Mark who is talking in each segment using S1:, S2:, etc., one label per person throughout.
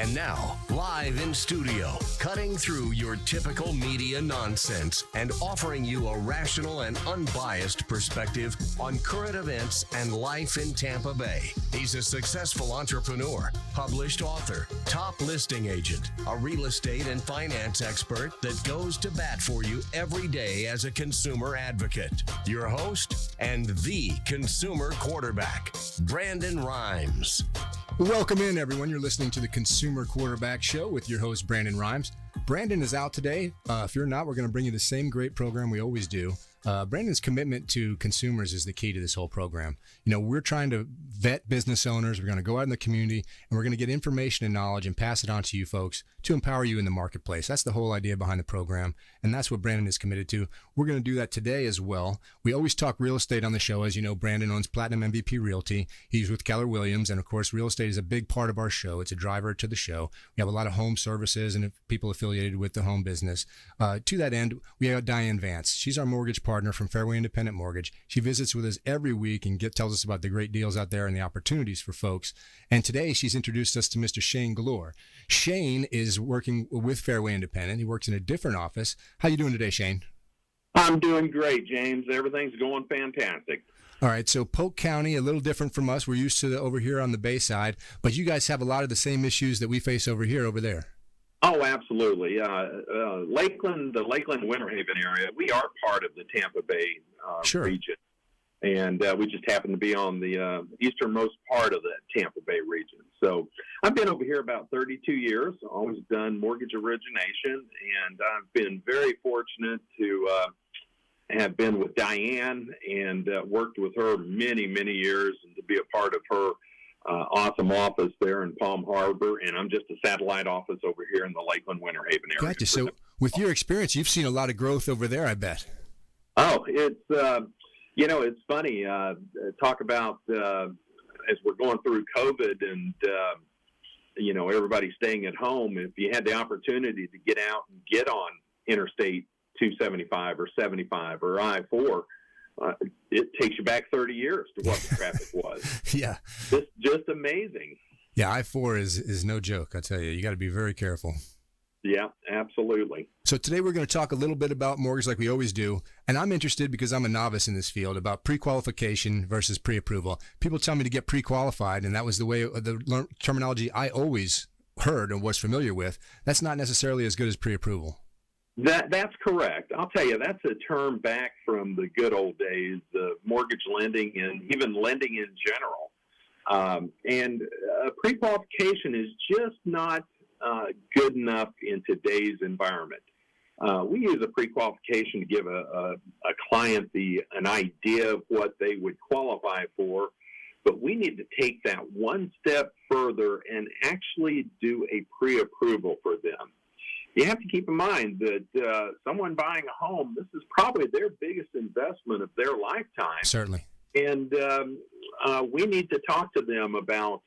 S1: And now, live in studio, cutting through your typical media nonsense and offering you a rational and unbiased perspective on current events and life in Tampa Bay. He's a successful entrepreneur, published author, top listing agent, a real estate and finance expert that goes to bat for you every day as a consumer advocate. Your host and the consumer quarterback, Brandon Rhymes.
S2: Welcome in, everyone. You're listening to the Consumer Quarterback Show with your host, Brandon Rhymes. Brandon is out today. If you're not, we're going to bring you the same great program we always do. Brandon's commitment to consumers is the key to this whole program. You know, we're trying to vet business owners. We're going to go out in the community, and we're going to get information and knowledge and pass it on to you folks to empower you in the marketplace. That's the whole idea behind the program, and that's what Brandon is committed to. We're going to do that today as well. We always talk real estate on the show. As you know, Brandon owns Platinum MVP Realty. He's with Keller Williams, and of course, real estate is a big part of our show. It's a driver to the show. We have a lot of home services and people affiliated with the home business. To that end, we have Diane Vance. She's our mortgage partner from Fairway Independent Mortgage. She visits with us every week and tells us about the great deals out there and the opportunities for folks. And today she's introduced us to Mr. Shane Glor. Shane is working with Fairway Independent. He works in a different office. How you doing today, Shane?
S3: I'm doing great, James. Everything's going fantastic.
S2: All right, so Polk County, a little different from us. We're used to over here on the Bay side, but you guys have a lot of the same issues that we face over there.
S3: Oh, absolutely. Lakeland, the Lakeland Winter Haven area, we are part of the Tampa Bay region. And we just happen to be on the easternmost part of the Tampa Bay region. So I've been over here about 32 years, always done mortgage origination, and I've been very fortunate to have been with Diane and worked with her many, many years, and to be a part of her awesome office there in Palm Harbor, and I'm just a satellite office over here in the Lakeland Winter Haven area.
S2: Gotcha. So with your experience, you've seen a lot of growth over there, I bet.
S3: Oh, it's it's funny. Talk about as we're going through COVID and everybody staying at home. If you had the opportunity to get out and get on Interstate 275 or 75 or I-4. It takes you back 30 years to what the traffic was.
S2: Yeah.
S3: Just amazing.
S2: Yeah, I-4 is no joke, I tell you. You got to be very careful.
S3: Yeah, absolutely.
S2: So today we're going to talk a little bit about mortgage like we always do. And I'm interested, because I'm a novice in this field, about pre-qualification versus pre-approval. People tell me to get pre-qualified, and that was the way the terminology I always heard and was familiar with. That's not necessarily as good as pre-approval.
S3: That's correct. I'll tell you, that's a term back from the good old days of mortgage lending and even lending in general. And pre-qualification is just not good enough in today's environment. We use a pre-qualification to give a client an idea of what they would qualify for, but we need to take that one step further and actually do a pre-approval for them. You have to keep in mind that someone buying a home, this is probably their biggest investment of their lifetime.
S2: Certainly.
S3: And we need to talk to them about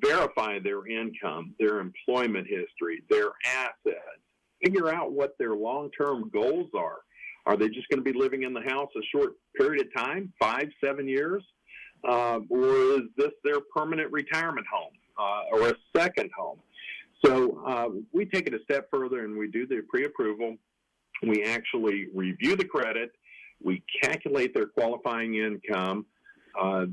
S3: verify their income, their employment history, their assets, figure out what their long-term goals are. Are they just going to be living in the house a short period of time, 5-7 years? Or is this their permanent retirement home or a second home? So we take it a step further and we do the pre-approval. We actually review the credit. We calculate their qualifying income,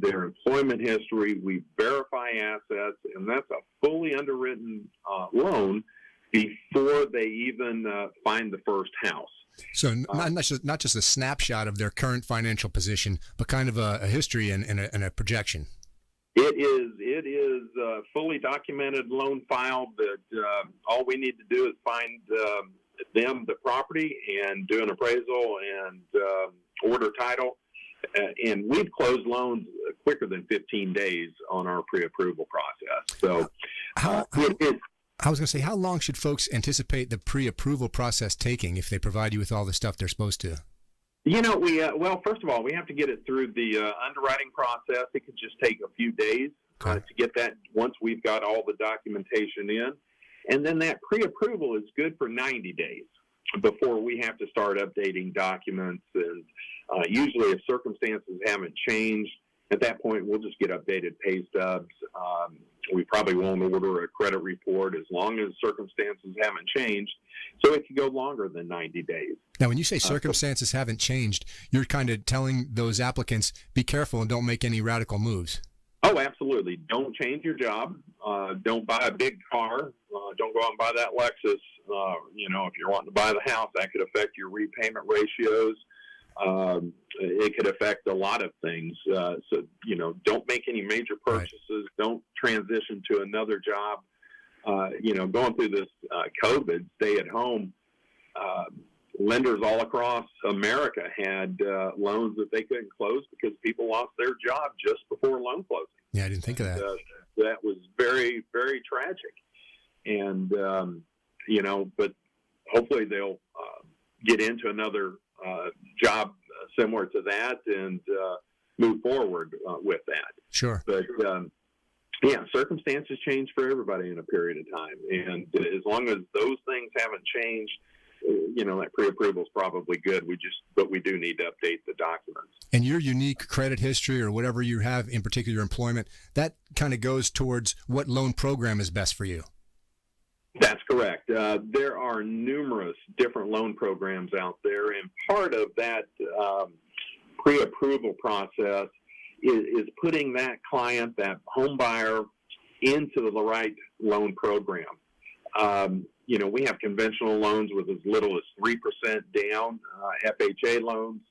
S3: their employment history. We verify assets, and that's a fully underwritten loan before they even find the first house.
S2: So not just a snapshot of their current financial position, but kind of a history and a projection.
S3: It is a fully documented loan file that all we need to do is find them the property and do an appraisal and order title. And we've closed loans quicker than 15 days on our pre-approval process. So
S2: I was going to say, how long should folks anticipate the pre-approval process taking if they provide you with all the stuff they're supposed to?
S3: Well, first of all, we have to get it through the underwriting process. It could just take a few days to get that once we've got all the documentation in. And then that pre-approval is good for 90 days before we have to start updating documents. And usually if circumstances haven't changed, at that point, we'll just get updated pay stubs. We probably won't order a credit report as long as circumstances haven't changed. So it could go longer than 90 days.
S2: Now, when you say circumstances haven't changed, you're kind of telling those applicants, be careful and don't make any radical moves.
S3: Oh, absolutely. Don't change your job. Don't buy a big car. Don't go out and buy that Lexus. If you're wanting to buy the house, that could affect your repayment ratios. It could affect a lot of things. Don't make any major purchases. Right. Don't transition to another job. Going through this COVID, stay at home, lenders all across America had loans that they couldn't close because people lost their job just before loan closing.
S2: Yeah, I didn't think of that.
S3: That was very, very tragic. And, but hopefully they'll get into another job similar to that and move forward with that.
S2: Sure.
S3: But, circumstances change for everybody in a period of time. And as long as those things haven't changed, that pre-approval is probably good. But we do need to update the documents.
S2: And your unique credit history or whatever you have, in particular employment, that kind of goes towards what loan program is best for you.
S3: That's correct. There are numerous different loan programs out there, and part of that pre-approval process is putting that client, that home buyer, into the right loan program. We have conventional loans with as little as 3% down, FHA loans,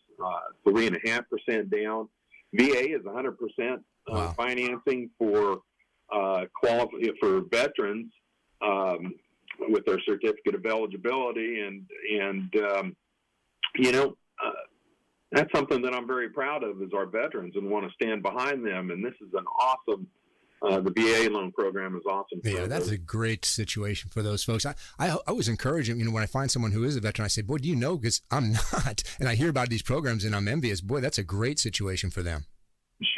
S3: 3.5% down. VA is 100% financing for veterans with their certificate of eligibility, and that's something that I'm very proud of, is our veterans, and want to stand behind them. And this is an awesome. The VA loan program is awesome.
S2: Yeah, that's a great situation for those folks. I always encourage them, when I find someone who is a veteran, I say, boy, do you know, because I'm not. And I hear about these programs and I'm envious. Boy, that's a great situation for them.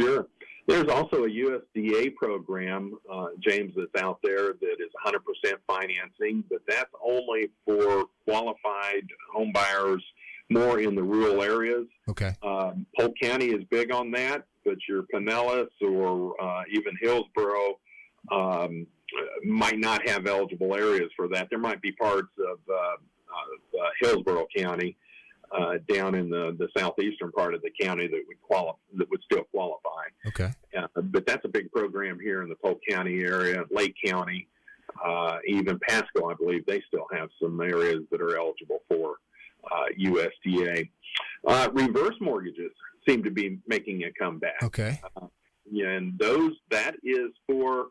S3: Sure. There's also a USDA program, James, that's out there that is 100% financing, but that's only for qualified home buyers more in the rural areas.
S2: Okay.
S3: Polk County is big on that, but your Pinellas or even Hillsborough might not have eligible areas for that. There might be parts of Hillsborough County down in the southeastern part of the county that would still qualify.
S2: Okay.
S3: But that's a big program here in the Polk County area, Lake County, even Pasco, I believe they still have some areas that are eligible for USDA. Reverse mortgages seem to be making a comeback.
S2: Okay.
S3: And that is for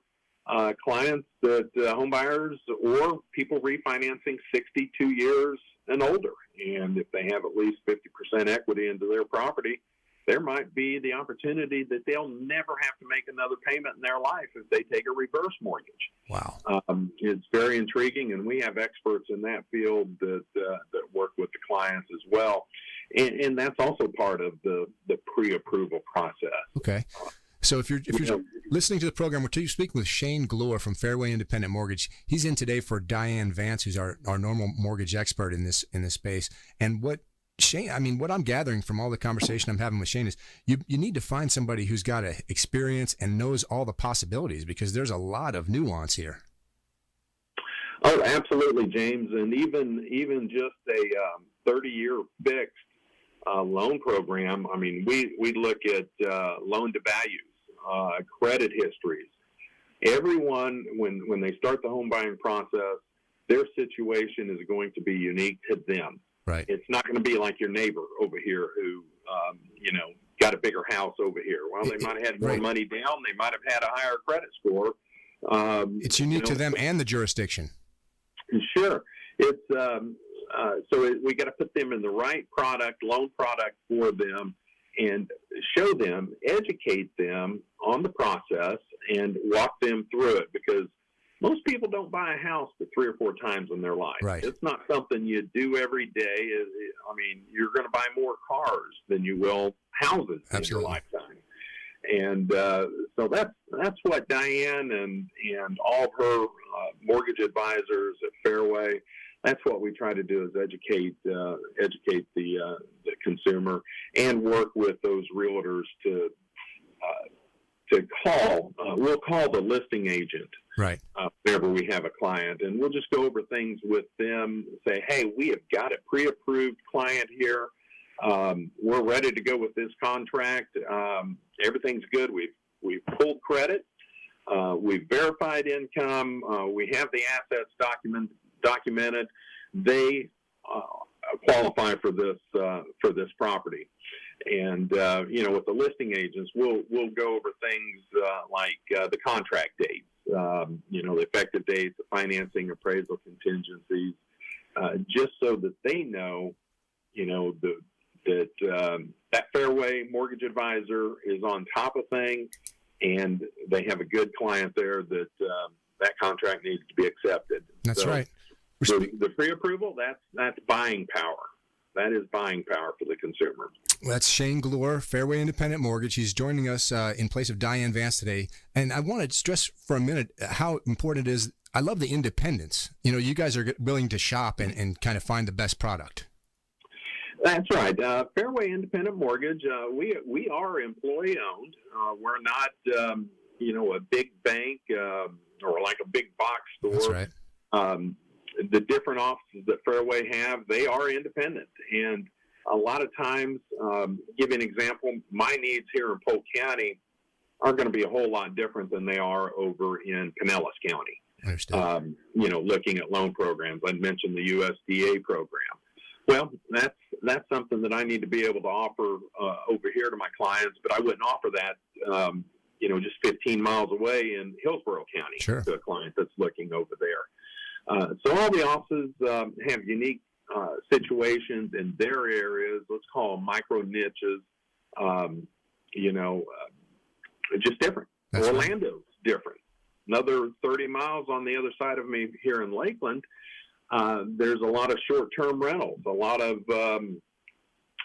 S3: clients that home buyers or people refinancing 62 years and older. And if they have at least 50% equity into their property, there might be the opportunity that they'll never have to make another payment in their life if they take a reverse mortgage.
S2: Wow.
S3: It's very intriguing, and we have experts in that field that work with the clients as well. And that's also part of the pre-approval process.
S2: Okay. So if you're listening to the program, we're speaking with Shane Glor from Fairway Independent Mortgage. He's in today for Diane Vance, who's our normal mortgage expert in this space. And what I'm gathering from all the conversation I'm having with Shane is you need to find somebody who's got experience and knows all the possibilities, because there's a lot of nuance here.
S3: Oh, absolutely, James. And even just a 30-year fixed loan program. I mean, we look at loan to values, credit histories. Everyone, when they start the home buying process, their situation is going to be unique to them.
S2: Right.
S3: It's not going to be like your neighbor over here who, got a bigger house over here. Well, they might have had more money down. They might have had a higher credit score.
S2: It's unique to them and the jurisdiction.
S3: Sure. It's so we got to put them in the right loan product for them, and show them, educate them on the process, and walk them through it, because most people don't buy a house but 3 or 4 times in their life.
S2: Right.
S3: It's not something you do every day. I mean, you're going to buy more cars than you will houses in your lifetime. And so that's what Diane and all of her mortgage advisors at Fairway, that's what we try to do, is educate the consumer, and work with those realtors to we'll call the listing agent
S2: Right.
S3: whenever we have a client, and we'll just go over things with them. Say, hey, we have got a pre-approved client here. We're ready to go with this contract. Everything's good. We've pulled credit. We've verified income. We have the assets documented. They qualify for this property. And with the listing agents, we'll go over things like the contract dates, the effective dates, the financing, appraisal contingencies, just so that they know, that Fairway mortgage advisor is on top of things, and they have a good client there that that contract needs to be accepted.
S2: That's right.
S3: The pre-approval, that's buying power. That is buying power for the consumer.
S2: That's Shane Glor, Fairway Independent Mortgage. He's joining us in place of Diane Vance today. And I want to stress for a minute how important it is. I love the independence. You guys are willing to shop and kind of find the best product.
S3: That's right. Fairway Independent Mortgage, we are employee-owned. We're not, a big bank or like a big box store.
S2: That's right.
S3: The different offices that Fairway have, they are independent. And a lot of times, give you an example, my needs here in Polk County are going to be a whole lot different than they are over in Pinellas County.
S2: I understand.
S3: Looking at loan programs. I mentioned the USDA program. Well, that's something that I need to be able to offer over here to my clients, but I wouldn't offer that, just 15 miles away in Hillsborough County to a client that's looking over there. So all the offices have unique situations in their areas. Let's call them micro niches. Just different.
S2: That's
S3: Orlando's different. Another 30 miles on the other side of me here in Lakeland. There's a lot of short-term rentals, a lot of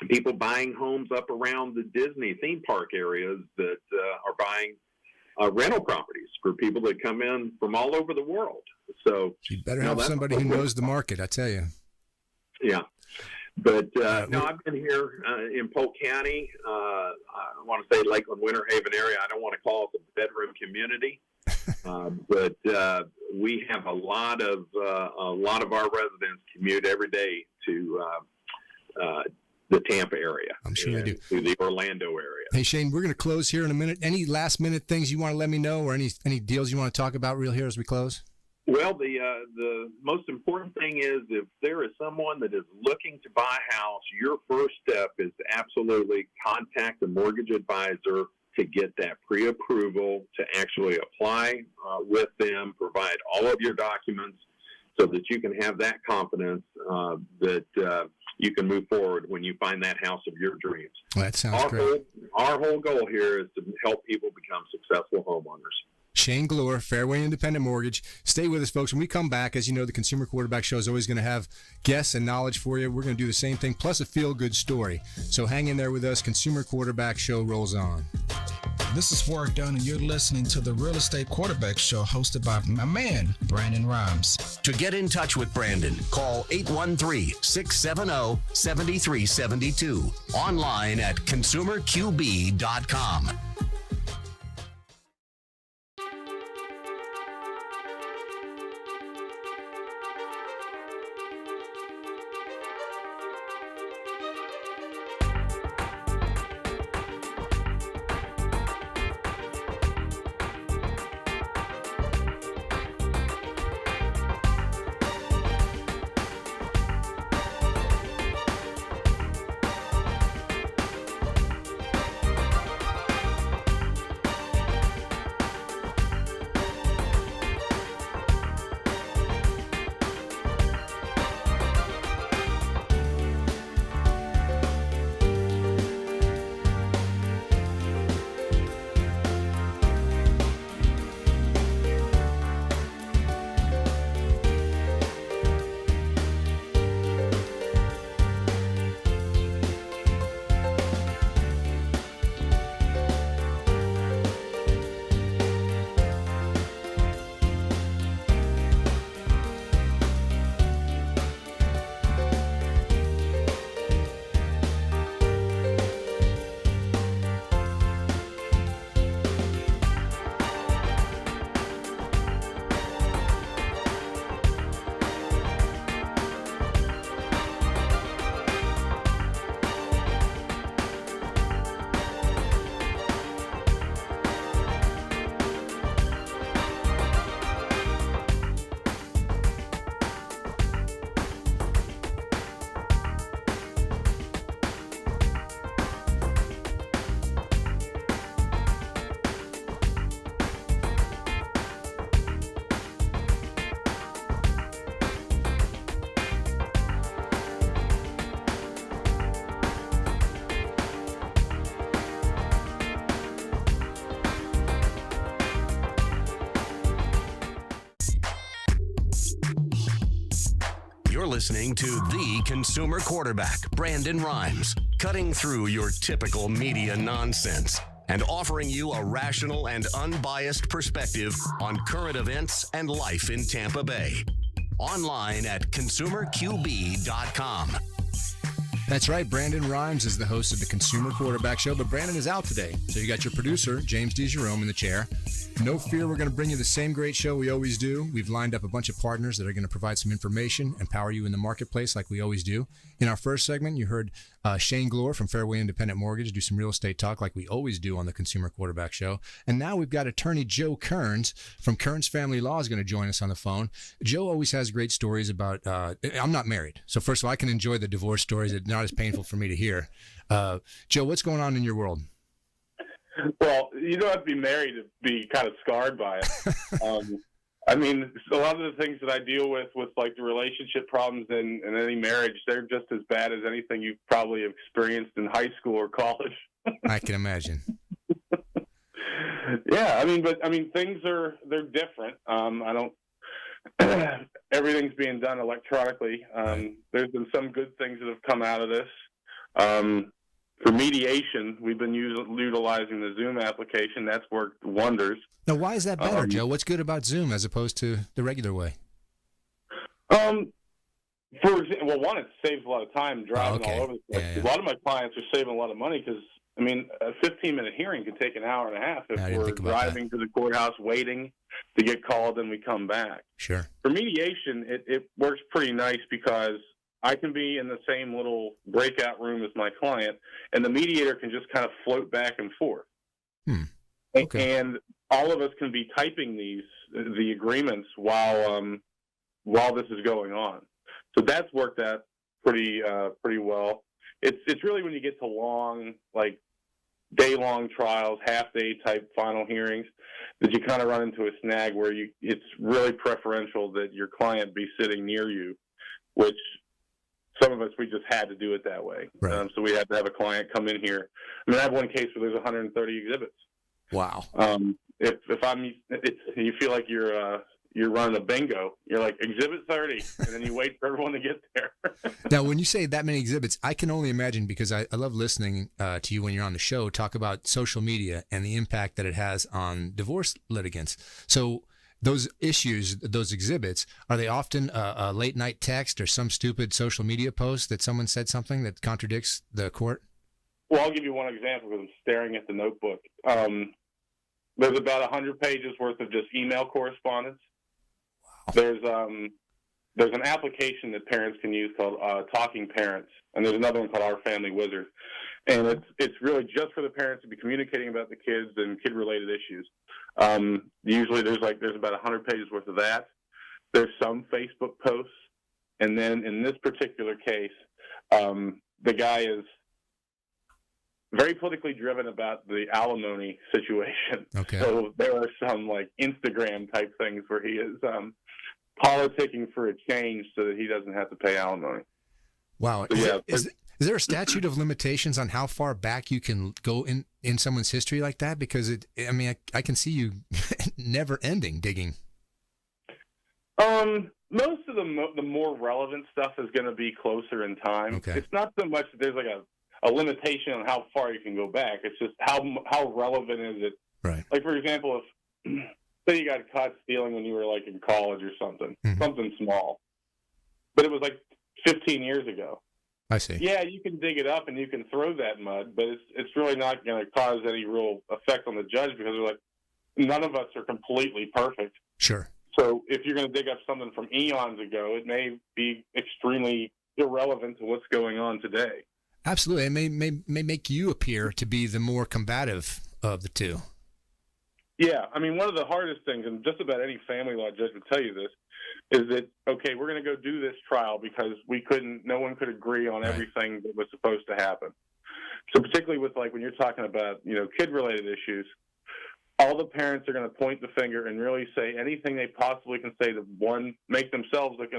S3: people buying homes up around the Disney theme park areas that are buying rental properties for people that come in from all over the world. So
S2: you better have somebody who knows the market, I tell you.
S3: Yeah. But I've been here in Polk County. I want to say Lakeland, Winter Haven area. I don't want to call it the bedroom community. But we have a lot of our residents commute every day to the Tampa area.
S2: I'm sure they do.
S3: To the Orlando area.
S2: Hey Shane, we're going to close here in a minute. Any last minute things you want to let me know, or any deals you want to talk about real here as we close?
S3: Well, the most important thing is if there is someone that is looking to buy a house, your first step is to absolutely contact the mortgage advisor to get that pre-approval, to actually apply with them, provide all of your documents so that you can have that confidence that you can move forward when you find that house of your dreams.
S2: Well, that sounds great.
S3: Our whole goal here is to help people become successful homeowners.
S2: Shane Glor, Fairway Independent Mortgage. Stay with us, folks. When we come back, as you know, the Consumer Quarterback Show is always going to have guests and knowledge for you. We're going to do the same thing, plus a feel-good story. So hang in there with us. Consumer Quarterback Show rolls on.
S4: This is Warwick Dunn, and you're listening to the Real Estate Quarterback Show hosted by my man, Brandon Rhymes.
S1: To get in touch with Brandon, call 813-670-7372. Online at consumerqb.com. listening to the consumer quarterback, Brandon Rhymes, cutting through your typical media nonsense and offering you a rational and unbiased perspective on current events and life in Tampa Bay. Online at consumerqb.com.
S2: That's right. Brandon Rhymes is the host of the Consumer Quarterback Show, but Brandon is out today. So you got your producer, James DeJerome, in the chair. No fear, we're going to bring you the same great show we always do. We've lined up a bunch of partners that are going to provide some information, empower you in the marketplace like we always do. In our first segment, you heard Shane Glor from Fairway Independent Mortgage do some real estate talk like we always do on the Consumer Quarterback Show. And now we've got attorney Joe Cairns from Cairns Family Law is going to join us on the phone. Joe always has great stories about, I'm not married. So first of all, I can enjoy the divorce stories. It's not as painful for me to hear. Joe, what's going on in your world?
S5: Well, you don't have to be married to be kind of scarred by it. I mean, a lot of the things that I deal with like the relationship problems in any marriage, they're just as bad as anything you probably have experienced in high school or college.
S2: I can imagine.
S5: Yeah, things they're different. Everything's being done electronically. There's been some good things that have come out of this. For mediation, we've been utilizing the Zoom application. That's worked wonders.
S2: Now, why is that better, Joe? What's good about Zoom as opposed to the regular way?
S5: One, it saves a lot of time driving all over the place.
S2: Yeah.
S5: A lot of my clients are saving a lot of money because, a 15-minute hearing could take an hour and a half if we're driving to the courthouse, waiting to get called, and we come back.
S2: Sure.
S5: For mediation, it works pretty nice because I can be in the same little breakout room as my client, and the mediator can just kind of float back and forth. Okay. And all of us can be typing the agreements while this is going on. So that's worked out pretty well. It's really when you get to long, like day-long trials, half-day type final hearings, that you kind of run into a snag where it's really preferential that your client be sitting near you, which some of us, we just had to do it that way.
S2: Right.
S5: So we had to have a client come in here. I have one case where there's 130 exhibits.
S2: Wow.
S5: You feel like you're running a bingo. You're like, exhibit 30, and then you wait for everyone to get there.
S2: Now, when you say that many exhibits, I can only imagine, because I love listening to you when you're on the show, talk about social media and the impact that it has on divorce litigants. So those issues, those exhibits, are they often a late night text or some stupid social media post that someone said something that contradicts the court?
S5: Well, I'll give you one example because I'm staring at the notebook. There's about 100 pages worth of just email correspondence. Wow. There's an application that parents can use called Talking Parents, and there's another one called Our Family Wizard. And it's really just for the parents to be communicating about the kids and kid-related issues. Usually there's about 100 pages worth of that. There's some Facebook posts. And then in this particular case, the guy is very politically driven about the alimony situation.
S2: Okay.
S5: So there are some like Instagram type things where he is politicking for a change so that he doesn't have to pay alimony.
S2: Wow.
S5: So,
S2: Is there a statute of limitations on how far back you can go in someone's history like that? Because I can see you never ending digging.
S5: Most of the more relevant stuff is going to be closer in time.
S2: Okay.
S5: It's not so much that there's like a limitation on how far you can go back. It's just how relevant is it?
S2: Right.
S5: Like, for example, if say you got caught stealing when you were like in college or something, something small, but it was like 15 years ago.
S2: I see.
S5: Yeah, you can dig it up and you can throw that mud, but it's really not going to cause any real effect on the judge because they're like, none of us are completely perfect.
S2: Sure.
S5: So if you're going to dig up something from eons ago, it may be extremely irrelevant to what's going on today.
S2: Absolutely. It may make you appear to be the more combative of the two.
S5: Yeah. One of the hardest things, and just about any family law judge would tell you this, is that, okay, we're going to go do this trial because no one could agree on everything that was supposed to happen. So particularly with when you're talking about, kid-related issues, all the parents are going to point the finger and really say anything they possibly can say to, one, make themselves look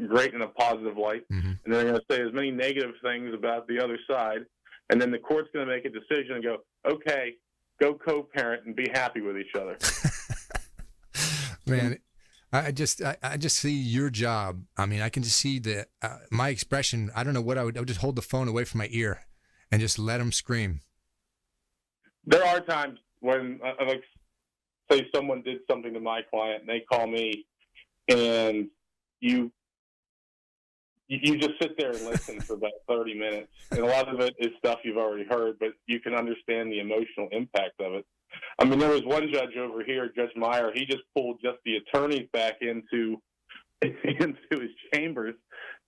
S5: great in a positive light, and they're going to say as many negative things about the other side, and then the court's going to make a decision and go, okay, go co-parent and be happy with each other.
S2: Man, I just see your job. I mean, I can just see my expression. I don't know what I would just hold the phone away from my ear and just let them scream.
S5: There are times when, like, say someone did something to my client and they call me, and you just sit there and listen for about 30 minutes. And a lot of it is stuff you've already heard, but you can understand the emotional impact of it. I mean, there was one judge over here, Judge Meyer, he just pulled just the attorneys back into his chambers.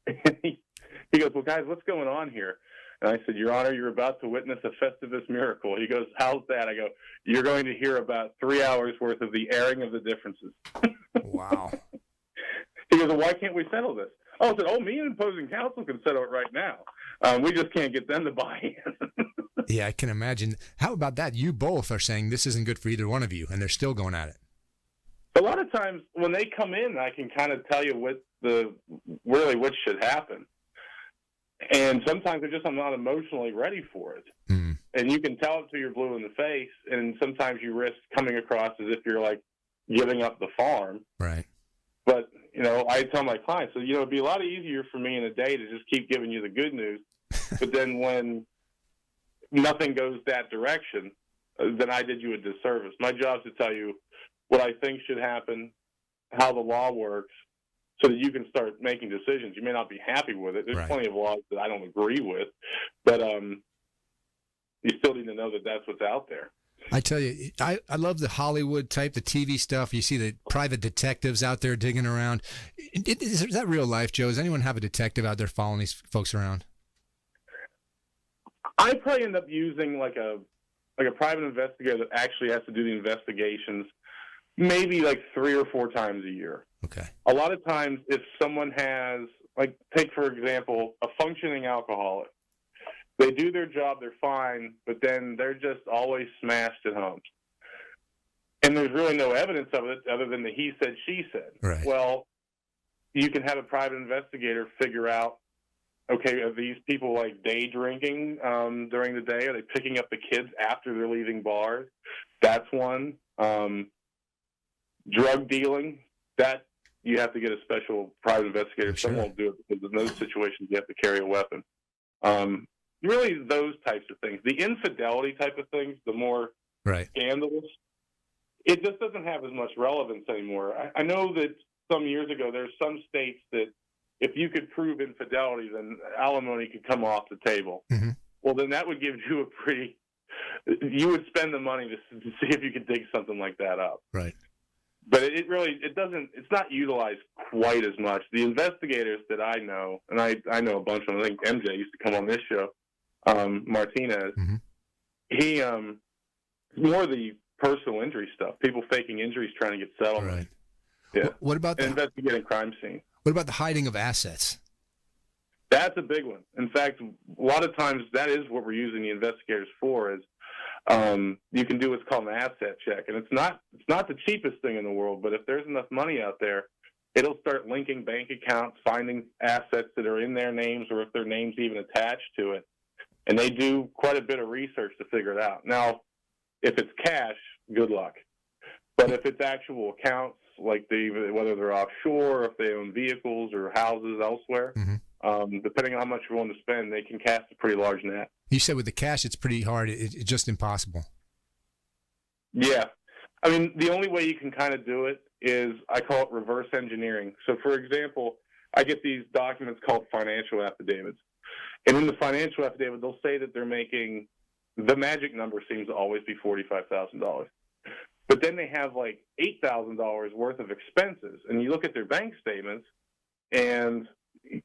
S5: And he goes, well, guys, what's going on here? And I said, Your Honor, you're about to witness a Festivus miracle. He goes, how's that? I go, you're going to hear about 3 hours worth of the airing of the differences.
S2: Wow.
S5: He goes, well, why can't we settle this? I said, me and opposing counsel can settle it right now. We just can't get them to buy in.
S2: Yeah, I can imagine. How about that? You both are saying this isn't good for either one of you, and they're still going at it.
S5: A lot of times when they come in, I can kind of tell you what should happen. And sometimes I'm not emotionally ready for it. Mm. And you can tell it till you're blue in the face, and sometimes you risk coming across as if you're like giving up the farm.
S2: Right.
S5: But, I tell my clients, it'd be a lot easier for me in a day to just keep giving you the good news. But then when nothing goes that direction, then I did you a disservice. My job is to tell you what I think should happen, how the law works, so that you can start making decisions. You may not be happy with it. There's
S2: right.
S5: plenty of laws that I don't agree with, but you still need to know that that's what's out there.
S2: I tell you, I love the Hollywood type, the TV stuff. You see the private detectives out there digging around. Is that real life, Joe? Does anyone have a detective out there following these folks around?
S5: I probably end up using like a private investigator that actually has to do the investigations maybe like 3 or 4 times a year.
S2: Okay.
S5: A lot of times if someone has, like, take, for example, a functioning alcoholic, they do their job, they're fine, but then they're just always smashed at home. And there's really no evidence of it other than the he said, she said.
S2: Right.
S5: Well, you can have a private investigator figure out, okay, are these people like day drinking during the day? Are they picking up the kids after they're leaving bars? That's one. Drug dealing, that you have to get a special private investigator.
S2: Sure.
S5: Some won't do it because in those situations you have to carry a weapon. Really those types of things. The infidelity type of things, the more
S2: right.
S5: scandalous, it just doesn't have as much relevance anymore. I know that some years ago there's some states that if you could prove infidelity, then alimony could come off the table. Mm-hmm. Well, then that would give you you would spend the money to see if you could dig something like that up.
S2: Right.
S5: But it's not utilized quite as much. The investigators that I know, and I know a bunch of them, I think MJ used to come on this show, Martinez, mm-hmm. He, more the personal injury stuff, people faking injuries trying to get settlement.
S2: Right.
S5: Yeah.
S2: What about
S5: investigating crime scene?
S2: What about the hiding of assets?
S5: That's a big one. In fact, a lot of times that is what we're using the investigators for. Is you can do what's called an asset check, and it's not the cheapest thing in the world. But if there's enough money out there, it'll start linking bank accounts, finding assets that are in their names, or if their name's even attached to it. And they do quite a bit of research to figure it out. Now, if it's cash, good luck. But if it's actual accounts, like whether they're offshore, or if they own vehicles or houses elsewhere, mm-hmm. Depending on how much you're willing to spend, they can cast a pretty large net.
S2: You said with the cash, it's pretty hard. It's just impossible.
S5: Yeah. I mean, the only way you can kind of do it is, I call it reverse engineering. So, for example, I get these documents called financial affidavits. And in the financial affidavit, they'll say that they're making, the magic number seems to always be $45,000. But then they have like $8,000 worth of expenses. And you look at their bank statements, and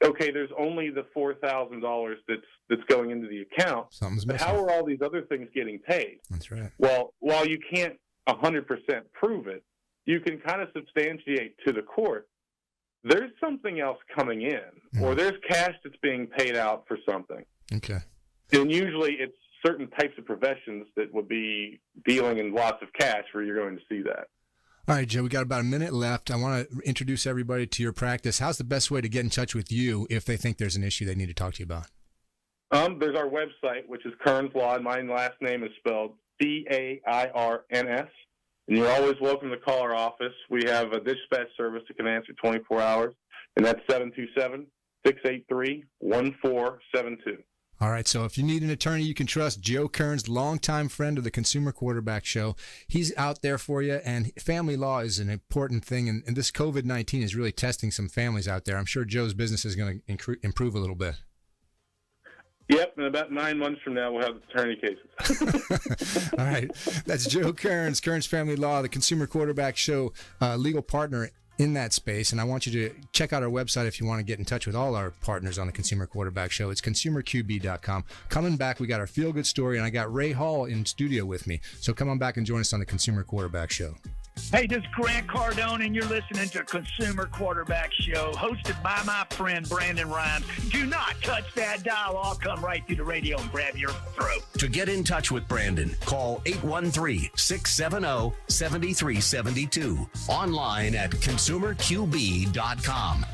S5: okay, there's only the $4,000 that's going into the account.
S2: Something's
S5: but
S2: missing.
S5: how are all these other things getting paid?
S2: That's right.
S5: Well, while you can't 100% prove it, you can kind of substantiate to the court, there's something else coming in, or there's cash that's being paid out for something.
S2: Okay.
S5: And usually it's certain types of professions that would be dealing in lots of cash where you're going to see that.
S2: All right, Joe, we got about a minute left. I want to introduce everybody to your practice. How's the best way to get in touch with you if they think there's an issue they need to talk to you about?
S5: There's our website, which is Cairns Law, and my last name is spelled Cairns. And you're always welcome to call our office. We have a dispatch service that can answer 24 hours, and that's 727-683-1472.
S2: All right, so if you need an attorney you can trust, Joe Kearns, longtime friend of the Consumer Quarterback Show. He's out there for you, and family law is an important thing, and this COVID-19 is really testing some families out there. I'm sure Joe's business is going to improve a little bit.
S5: Yep, in about 9 months from now, we'll have attorney cases.
S2: All right, that's Joe Kearns, Kearns Family Law, the Consumer Quarterback Show, legal partner in that space. And I want you to check out our website if you want to get in touch with all our partners on the Consumer Quarterback Show. It's consumerqb.com. Coming back, we got our feel-good story, and I got Ray Hall in studio with me. So come on back and join us on the Consumer Quarterback Show.
S6: Hey, this is Grant Cardone, and you're listening to Consumer Quarterback Show, hosted by my friend Brandon Rhymes. Do not touch that dial. I'll come right through the radio and grab your throat.
S1: To get in touch with Brandon, call 813-670-7372. Online at consumerqb.com.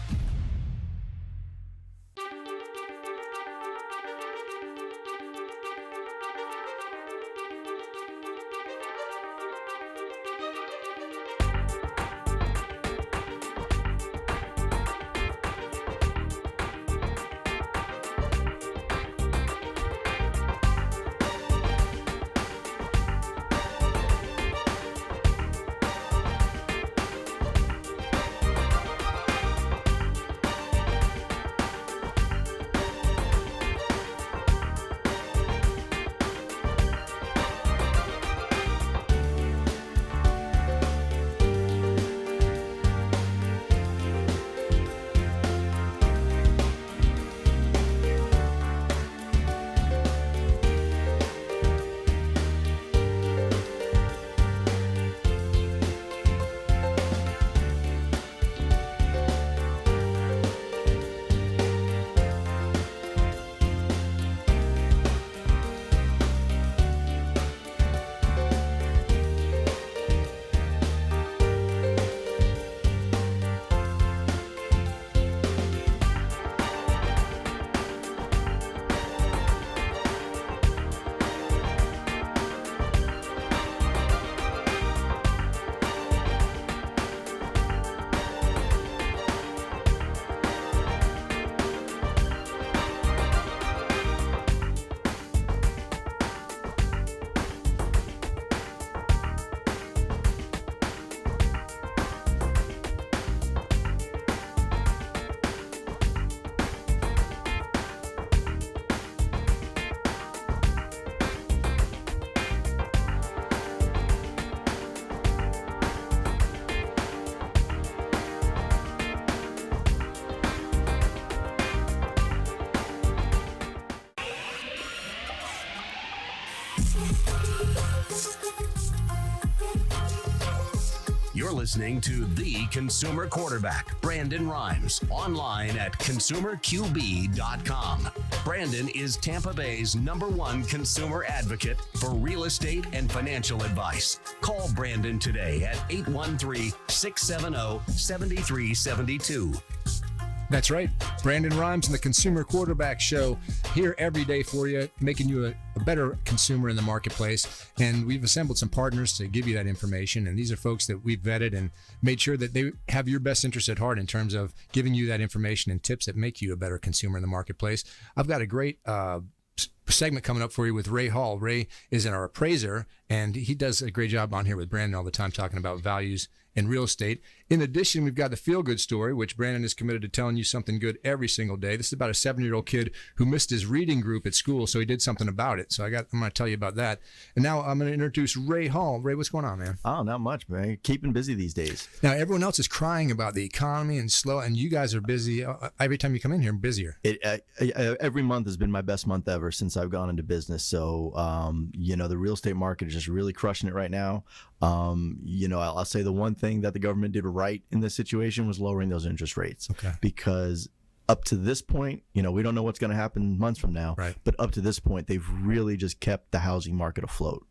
S1: You're listening to The Consumer Quarterback, Brandon Rhymes, online at consumerqb.com. Brandon is Tampa Bay's #1 consumer advocate for real estate and financial advice. Call Brandon today at 813-670-7372.
S2: That's right. Brandon Rhymes and the Consumer Quarterback Show here every day for you, making you a better consumer in the marketplace. And we've assembled some partners to give you that information. And these are folks that we've vetted and made sure that they have your best interest at heart in terms of giving you that information and tips that make you a better consumer in the marketplace. I've got a great segment coming up for you with Ray Hall. Ray is our appraiser, and he does a great job on here with Brandon all the time talking about values in real estate. In addition, we've got the feel-good story, which Brandon is committed to telling you something good every single day. This is about a 7-year-old kid who missed his reading group at school, so he did something about it. So I'm going to tell you about that. And now I'm going to introduce Ray Hall. Ray, what's going on, man?
S7: Oh, not much, man. Keeping busy these days.
S2: Now, everyone else is crying about the economy and slow, and you guys are busy. Every time you come in here, busier.
S7: Every month has been my best month ever since I've gone into business. So, the real estate market is just really crushing it right now. I'll say the one thing that the government did right in this situation was lowering those interest rates. Okay. Because up to this point, we don't know what's going to happen months from now. Right. But up to this point, they've really just kept the housing market afloat.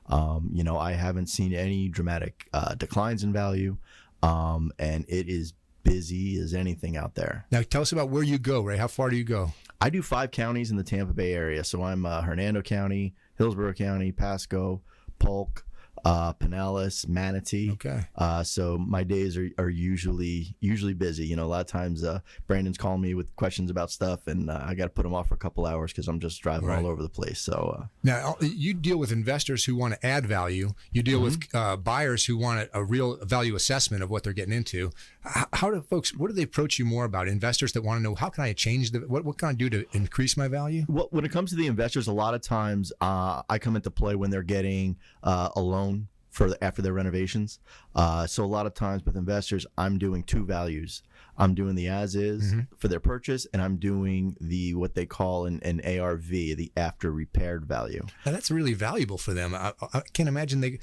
S7: I haven't seen any dramatic declines in value, and it is busy as anything out there.
S2: Now, tell us about where you go, Ray. How far do you go?
S7: I do 5 counties in the Tampa Bay area. So I'm Hernando County, Hillsborough County, Pasco, Polk, Pinellas, Manatee.
S2: Okay.
S7: So my days are usually busy. You know, a lot of times Brandon's calling me with questions about stuff, and I got to put him off for a couple hours because I'm just driving all over the place. So
S2: now you deal with investors who want to add value. You deal with buyers who want a real value assessment of what they're getting into. How do folks? What do they approach you more about? Investors that want to know, how can I change what can I do to increase my value?
S7: Well, when it comes to the investors, a lot of times I come into play when they're getting a loan after their renovations. So a lot of times with investors, I'm doing two values. I'm doing the as is for their purchase, and I'm doing the what they call an ARV, the after repaired value.
S2: Now that's really valuable for them. I can't imagine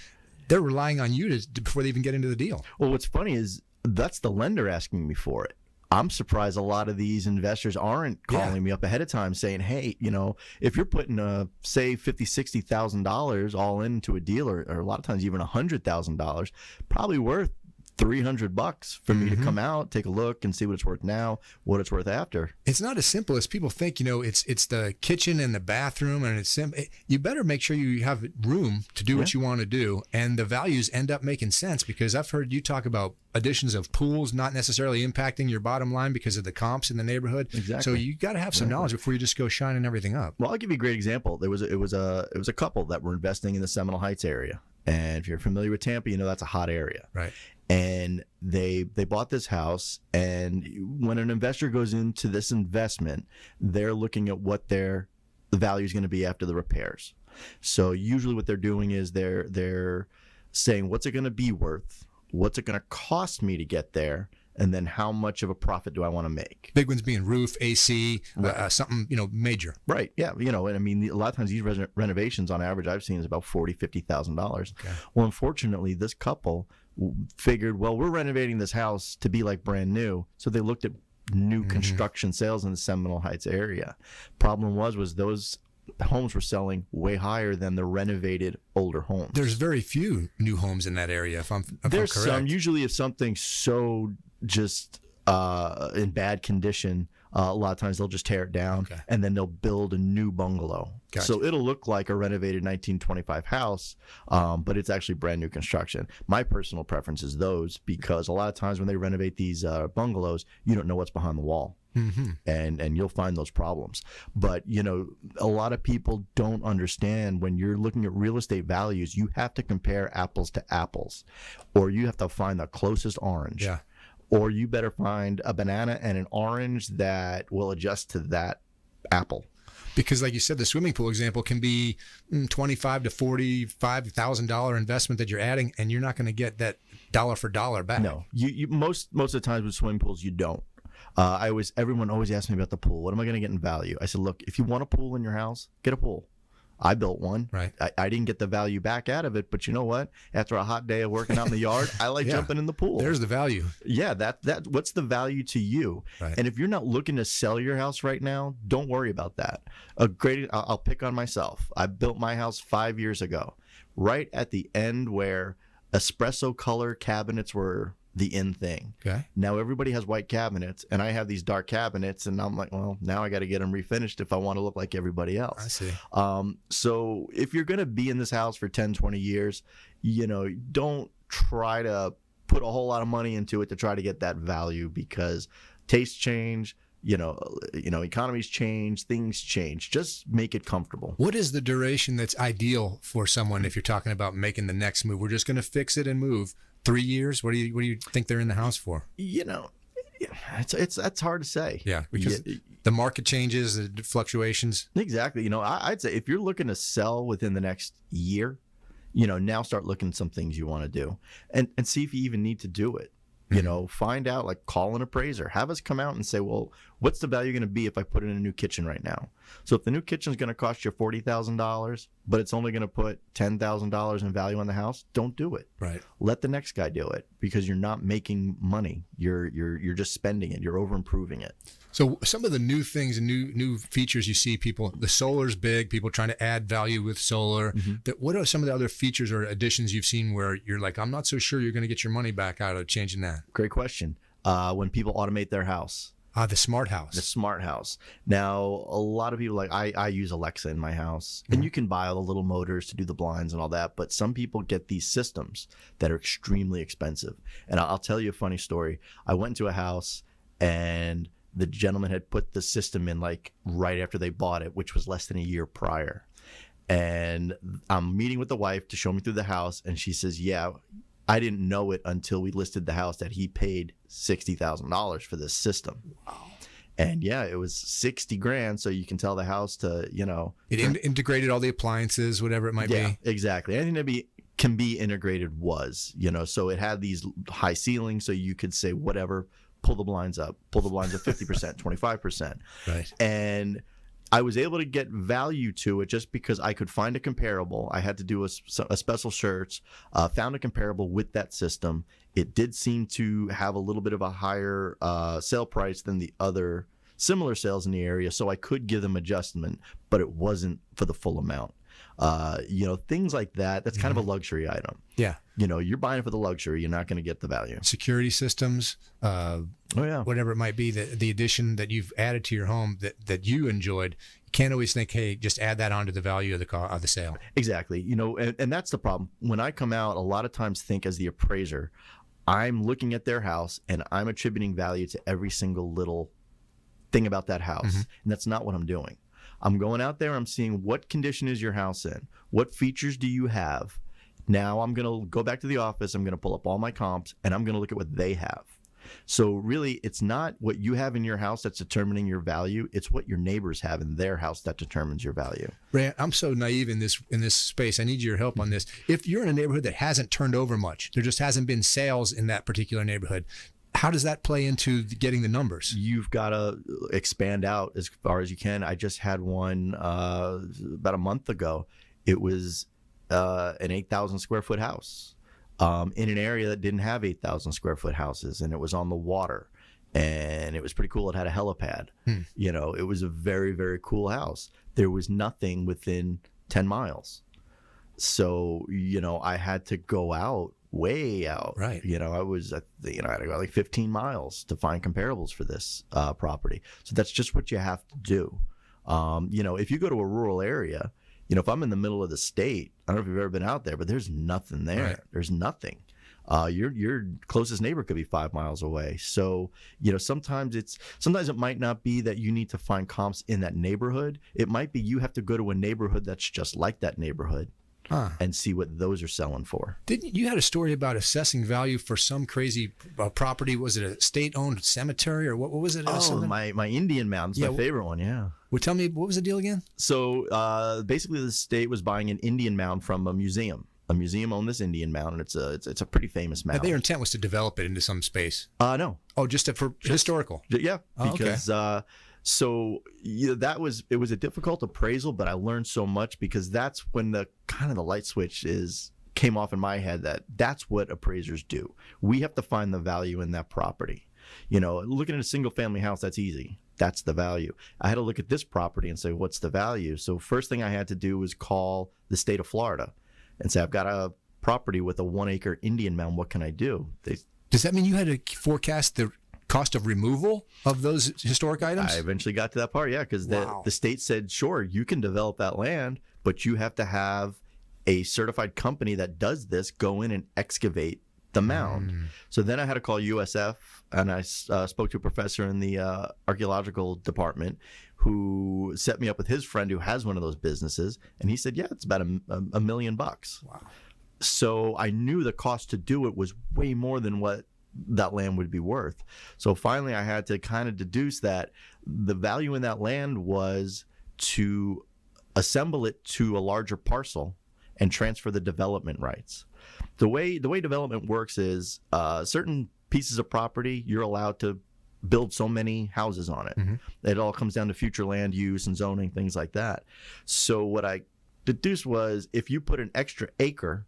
S2: they're relying on you before they even get into the deal.
S7: Well, what's funny is that's the lender asking me for it. I'm surprised a lot of these investors aren't calling me up ahead of time saying, hey, you know, if you're putting say $50,000, $60,000 all into a deal, or a lot of times even $100,000, probably worth $300 for me to come out, take a look, and see what it's worth now, what it's worth after.
S2: It's not as simple as people think. You know, it's the kitchen and the bathroom, and it's simple. You better make sure you have room to do what you want to do, and the values end up making sense, because I've heard you talk about additions of pools not necessarily impacting your bottom line because of the comps in the neighborhood.
S7: Exactly.
S2: So you got to have some knowledge before you just go shining everything up.
S7: Well, I'll give you a great example. It was a couple that were investing in the Seminole Heights area, and if you're familiar with Tampa, you know that's a hot area.
S2: Right.
S7: And they bought this house, and when an investor goes into this investment, they're looking at what the value is going to be after the repairs. So usually what they're doing is they're saying, what's it going to be worth? What's it going to cost me to get there? And then how much of a profit do I want to make?
S2: Big ones being roof, AC, something, major.
S7: Right. Yeah. And I mean, a lot of times these renovations on average I've seen is about $40,000, $50,000. Okay. Well, unfortunately, this couple figured, well, we're renovating this house to be like brand new. So they looked at new construction sales in the Seminole Heights area. Problem was those homes were selling way higher than the renovated older homes.
S2: There's very few new homes in that area, if I'm
S7: There's
S2: correct.
S7: some. Usually if something's so just in bad condition, a lot of times they'll just tear it down and then they'll build a new bungalow. Gotcha. So it'll look like a renovated 1925 house, but it's actually brand new construction. My personal preference is those, because a lot of times when they renovate these bungalows, you don't know what's behind the wall. And you'll find those problems. But, a lot of people don't understand when you're looking at real estate values, you have to compare apples to apples, or you have to find the closest orange. Yeah. Or you better find a banana and an orange that will adjust to that apple.
S2: Because like you said, the swimming pool example can be $25,000 to $45,000 investment that you're adding, and you're not going to get that dollar for dollar back.
S7: No, you most of the times with swimming pools, you don't. Everyone always asks me about the pool. What am I going to get in value? I said, look, if you want a pool in your house, get a pool. I built one. Right. I didn't get the value back out of it, but you know what? After a hot day of working out in the yard, I like jumping in the pool.
S2: There's the value.
S7: Yeah, that what's the value to you? Right. And if you're not looking to sell your house right now, don't worry about that. I'll pick on myself. I built my house 5 years ago, right at the end where espresso color cabinets were the in thing. Okay. Now everybody has white cabinets, and I have these dark cabinets, and I'm like, well, now I got to get them refinished if I want to look like everybody else.
S2: I see.
S7: So if you're going to be in this house for 10, 20 years, don't try to put a whole lot of money into it to try to get that value, because tastes change. Economies change, things change. Just make it comfortable.
S2: What is the duration that's ideal for someone if you're talking about making the next move? We're just going to fix it and move. 3 years? What do you think they're in the house for?
S7: It's hard to say.
S2: Yeah, because the market changes, the fluctuations.
S7: Exactly. I'd say if you're looking to sell within the next year, now start looking at some things you want to do, and see if you even need to do it. Find out, like call an appraiser, have us come out and say, well, what's the value going to be if I put in a new kitchen right now? So if the new kitchen is going to cost you $40,000, but it's only going to put $10,000 in value on the house, don't do it. Right. Let the next guy do it, because you're not making money. You're just spending it. You're over improving it.
S2: So some of the new things and new features you see, the solar's big, people trying to add value with solar. What are some of the other features or additions you've seen where you're like, I'm not so sure you're going to get your money back out of changing that?
S7: Great question. When people automate their house.
S2: The smart house.
S7: The smart house. Now, a lot of people, like I use Alexa in my house, and you can buy all the little motors to do the blinds and all that, but some people get these systems that are extremely expensive. And I'll tell you a funny story. I went to a house, and the gentleman had put the system in like right after they bought it, which was less than a year prior. And I'm meeting with the wife to show me through the house, and she says, yeah, I didn't know it until we listed the house that he paid $60,000 for this system. Wow. And yeah, it was 60 grand. So you can tell the house to,
S2: it integrated all the appliances, whatever it might be.
S7: Exactly. Anything that can be integrated was, so it had these high ceilings. So you could say, whatever, pull the blinds up 50%, 25%.
S2: Right.
S7: And I was able to get value to it just because I could find a comparable. I had to do a special search, found a comparable with that system. It did seem to have a little bit of a higher sale price than the other similar sales in the area, so I could give them adjustment, but it wasn't for the full amount. Things like that. That's kind of a luxury item.
S2: Yeah.
S7: You're buying it for the luxury. You're not going to get the value.
S2: Security systems, whatever it might be, the addition that you've added to your home that you enjoyed. You can't always think, hey, just add that onto the value of the sale.
S7: Exactly. And that's the problem. When I come out, a lot of times think as the appraiser, I'm looking at their house and I'm attributing value to every single little thing about that house. And that's not what I'm doing. I'm going out there, I'm seeing what condition is your house in? What features do you have? Now I'm going to go back to the office, I'm going to pull up all my comps, and I'm going to look at what they have. So really, it's not what you have in your house that's determining your value. It's what your neighbors have in their house that determines your value.
S2: Ray, I'm so naive in this space. I need your help on this. If you're in a neighborhood that hasn't turned over much, there just hasn't been sales in that particular neighborhood, how does that play into getting the numbers?
S7: You've got to expand out as far as you can. I just had one about a month ago. It was an 8,000 square foot house in an area that didn't have 8,000 square foot houses, and it was on the water, and it was pretty cool. It had a helipad. It was a very, very cool house. There was nothing within 10 miles. So, I had to go out. Way out,
S2: right?
S7: I had to go like 15 miles to find comparables for this property. So that's just what you have to do. If you go to a rural area, if I'm in the middle of the state, I don't know if you've ever been out there, but there's nothing there.
S2: Right.
S7: There's nothing. Your closest neighbor could be 5 miles away. So, sometimes it might not be that you need to find comps in that neighborhood. It might be you have to go to a neighborhood that's just like that neighborhood. And see what those are selling for.
S2: Didn't you had a story about assessing value for some crazy property? Was it a state-owned cemetery or what was it?
S7: Oh, my Indian mound. It's my favorite one. Yeah.
S2: Well, tell me, what was the deal again?
S7: So basically, the state was buying an Indian mound from a museum. A museum owned this Indian mound, and it's a pretty famous mound.
S2: Their intent was to develop it into some space.
S7: No.
S2: Oh, just historical.
S7: Yeah, because.
S2: Okay.
S7: So it was a difficult appraisal, but I learned so much because that's when the light switch came off in my head that's what appraisers do. We have to find the value in that property. Looking at a single family house, that's easy. That's the value. I had to look at this property and say, what's the value? So first thing I had to do was call the state of Florida and say, I've got a property with a 1 acre Indian mound. What can I do?
S2: Does that mean you had to forecast the cost of removal of those historic items?
S7: I eventually got to that part, yeah, because the state said, sure, you can develop that land, but you have to have a certified company that does this go in and excavate the mound. So then I had to call USF, and I spoke to a professor in the archaeological department who set me up with his friend who has one of those businesses, and he said, yeah, it's about $1 million. Wow. So I knew the cost to do it was way more than what that land would be worth. So finally I had to kind of deduce that the value in that land was to assemble it to a larger parcel and transfer the development rights. The way development works is certain pieces of property, you're allowed to build so many houses on it. It all comes down to future land use and zoning, things like that. So what I deduced was if you put an extra acre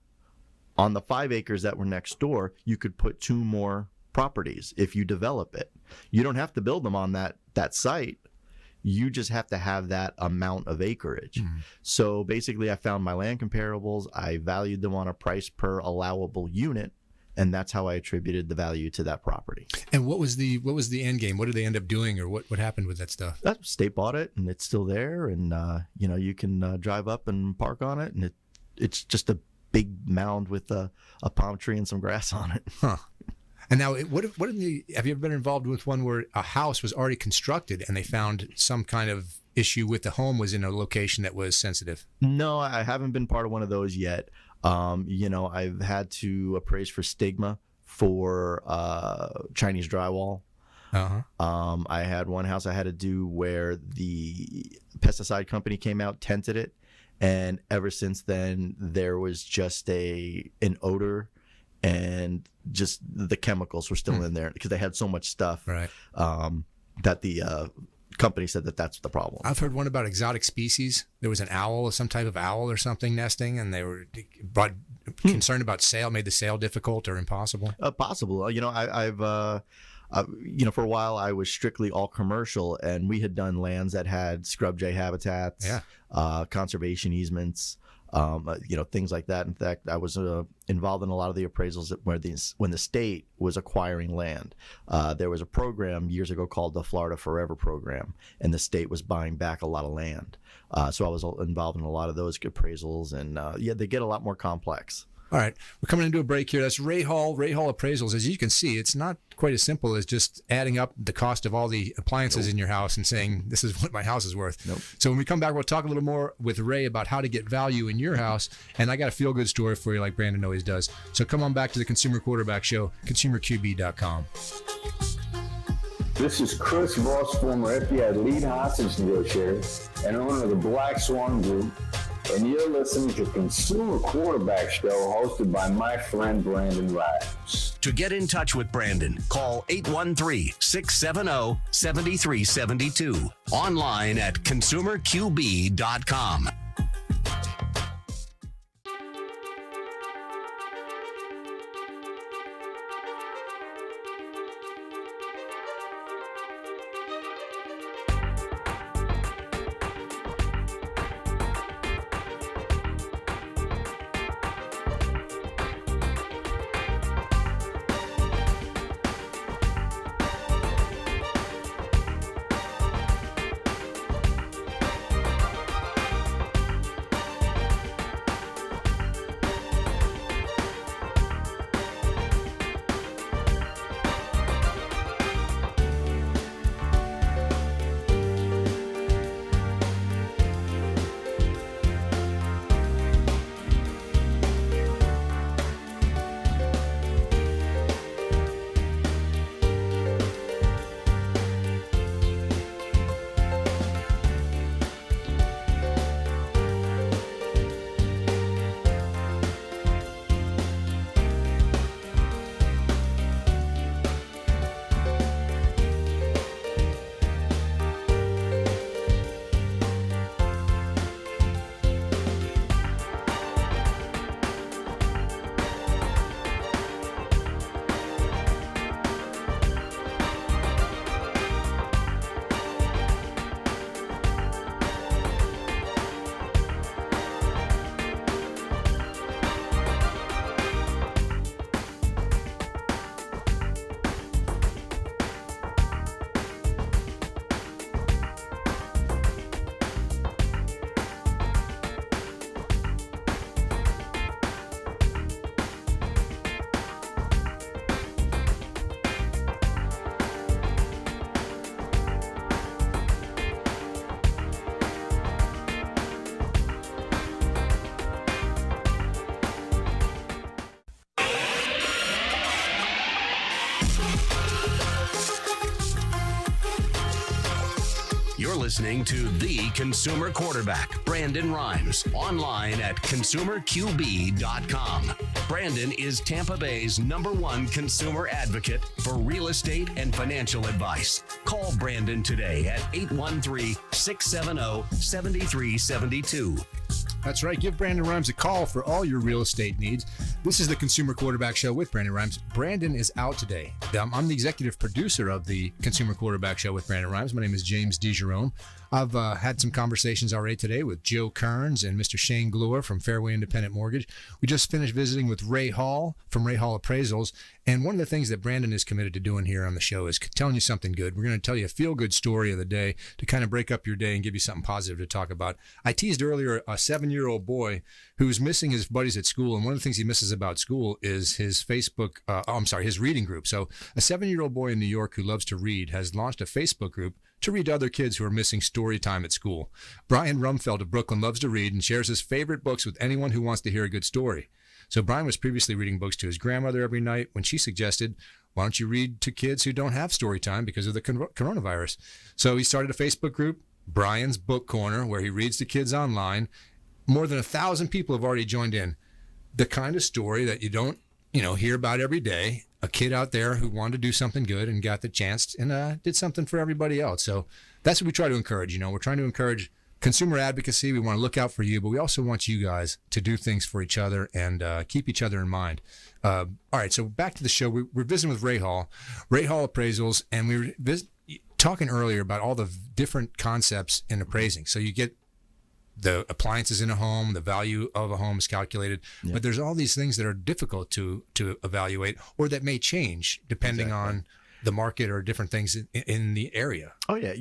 S7: on the 5 acres that were next door, you could put 2 more properties if you develop it. You don't have to build them on that site. You just have to have that amount of acreage. So basically, I found my land comparables. I valued them on a price per allowable unit, and that's how I attributed the value to that property.
S2: And what was the end game? What did they end up doing, or what happened with that stuff?
S7: That state bought it, and it's still there, and you can drive up and park on it, and it's just a big mound with a palm tree and some grass on it.
S2: Huh. And now, have you ever been involved with one where a house was already constructed and they found some kind of issue with the home was in a location that was sensitive?
S7: No, I haven't been part of one of those yet. I've had to appraise for stigma for Chinese drywall.
S2: Uh-huh.
S7: I had one house I had to do where the pesticide company came out, tented it, and ever since then there was just an odor, and just the chemicals were still in there because they had so much stuff.
S2: Right.
S7: That the company said that's the problem.
S2: I've heard one about exotic species. There was an owl, some type of owl or something nesting, and they were concerned about made the sale difficult or impossible.
S7: Possible. I've for a while I was strictly all commercial, and we had done lands that had scrub jay habitats, conservation easements, things like that. In fact, I was involved in a lot of the appraisals when the state was acquiring land. There was a program years ago called the Florida Forever program, and the state was buying back a lot of land. So I was involved in a lot of those appraisals, and they get a lot more complex.
S2: All right, we're coming into a break here. That's Ray Hall Appraisals. As you can see, it's not quite as simple as just adding up the cost of all the appliances in your house and saying, this is what my house is worth.
S7: Nope.
S2: So when we come back, we'll talk a little more with Ray about how to get value in your house. And I got a feel-good story for you like Brandon always does. So come on back to the Consumer Quarterback Show, consumerqb.com.
S8: This is Chris Voss, former FBI lead hostage negotiator and owner of the Black Swan Group, and you're listening to Consumer Quarterback Show hosted by my friend Brandon Rimes.
S1: To get in touch with Brandon, call 813-670-7372. Online at consumerqb.com. You're listening to The Consumer Quarterback, Brandon Rimes, online at consumerqb.com. Brandon is Tampa Bay's #1 consumer advocate for real estate and financial advice. Call Brandon today at 813-670-7372.
S2: That's right. Give Brandon Rhymes a call for all your real estate needs. This is the Consumer Quarterback Show with Brandon Rhymes. Brandon is out today. I'm the executive producer of the Consumer Quarterback Show with Brandon Rhymes. My name is James DeJerome. I've had some conversations already today with Joe Cairns and Mr. Shane Glor from Fairway Independent Mortgage. We just finished visiting with Ray Hall from Ray Hall Appraisals. And one of the things that Brandon is committed to doing here on the show is telling you something good. We're going to tell you a feel-good story of the day to kind of break up your day and give you something positive to talk about. I teased earlier a 7-year-old boy who's missing his buddies at school. And one of the things he misses about school is his his reading group. So a 7-year-old boy in New York who loves to read has launched a Facebook group to read to other kids who are missing story time at school. Brian Rumfeld of Brooklyn loves to read and shares his favorite books with anyone who wants to hear a good story. So Brian was previously reading books to his grandmother every night when she suggested, why don't you read to kids who don't have story time because of the coronavirus? So he started a Facebook group, Brian's Book Corner, where he reads to kids online. More than 1,000 people have already joined in. The kind of story that you don't, hear about every day. A kid out there who wanted to do something good and got the chance and did something for everybody else. So that's what we try to encourage. We're trying to encourage consumer advocacy. We want to look out for you, but we also want you guys to do things for each other and keep each other in mind. All right, so back to the show. We're visiting with Ray Hall Appraisals, and we were talking earlier about all the different concepts in appraising. So you get the appliances in a home, the value of a home is calculated, but there's all these things that are difficult to evaluate or that may change depending on the market or different things in the area. Oh yeah,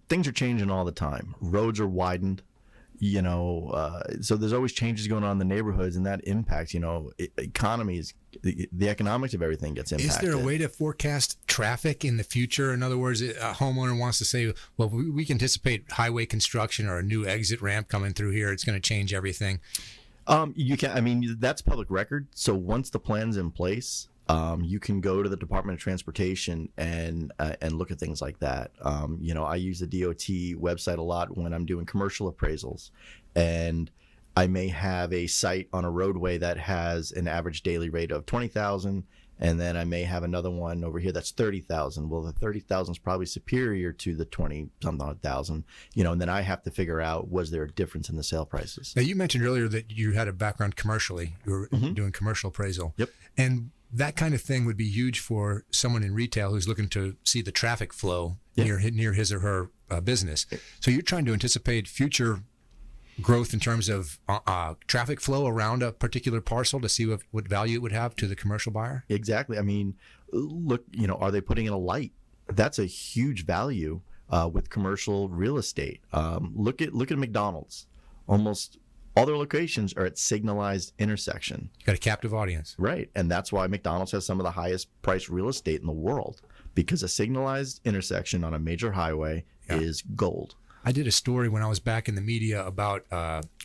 S2: things are changing all the time. Roads are widened, so there's always changes going on in the neighborhoods, and that impacts, economies. The economics of everything gets impacted. Is there a way to forecast traffic in the future? In other words, a homeowner wants to say, well, we can anticipate highway construction or a new exit ramp coming through here. It's going to change everything. You can. I mean, that's public record. So once the plan's in place, you can go to the Department of Transportation and look at things like that. I use the DOT website a lot when I'm doing commercial appraisals, and I may have a site on a roadway that has an average daily rate of 20,000, and then I may have another one over here that's 30,000. Well, the 30,000 is probably superior to the 20-something thousand, and then I have to figure out, was there a difference in the sale prices? Now, you mentioned earlier that you had a background commercially. You were doing commercial appraisal. Yep. And that kind of thing would be huge for someone in retail who's looking to see the traffic flow near his or her business. So you're trying to anticipate future growth in terms of traffic flow around a particular parcel to see what value it would have to the commercial buyer? Exactly. I mean, look, are they putting in a light? That's a huge value with commercial real estate. Look at McDonald's. Almost all their locations are at signalized intersection. You got a captive audience. Right. And that's why McDonald's has some of the highest priced real estate in the world, because a signalized intersection on a major highway is gold. I did a story when I was back in the media about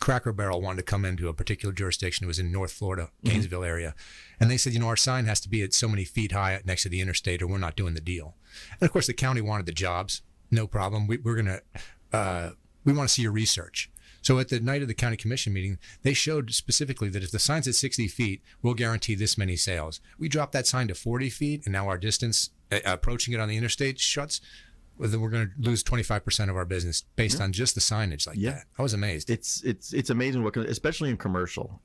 S2: Cracker Barrel wanted to come into a particular jurisdiction. It was in North Florida, Gainesville area. And they said, our sign has to be at so many feet high next to the interstate or we're not doing the deal. And of course, the county wanted the jobs. No problem. We want to see your research. So at the night of the county commission meeting, they showed specifically that if the sign's at 60 feet, we'll guarantee this many sales. We dropped that sign to 40 feet, and now our distance approaching it on the interstate shuts. Then we're going to lose 25% of our business based on just the signage like that. I was amazed. It's amazing what, especially in commercial,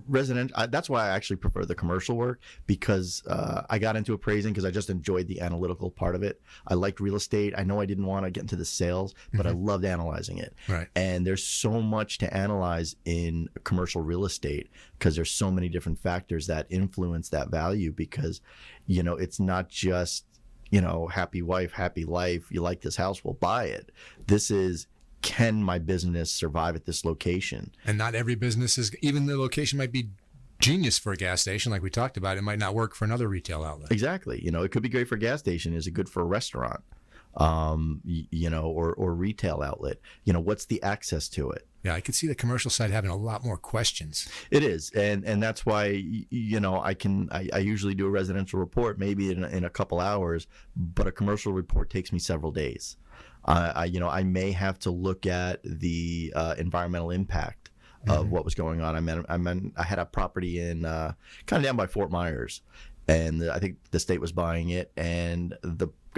S2: residential. That's why I actually prefer the commercial work, because I got into appraising because I just enjoyed the analytical part of it. I liked real estate. I know I didn't want to get into the sales, but I loved analyzing it. Right. And there's so much to analyze in commercial real estate because there's so many different factors that influence that value, because, it's not just, happy wife, happy life, you like this house, we'll buy it. This is, can my business survive at this location? And not every business is, even the location might be genius for a gas station, like we talked about, it might not work for another retail outlet. Exactly. It could be great for a gas station. Is it good for a restaurant? Or retail outlet? What's the access to it? Yeah, I could see the commercial side having a lot more questions. It is, and that's why I usually do a residential report maybe in a couple hours, but a commercial report takes me several days. I may have to look at the environmental impact of what was going on. I had a property in kind of down by Fort Myers, and I think the state was buying it, and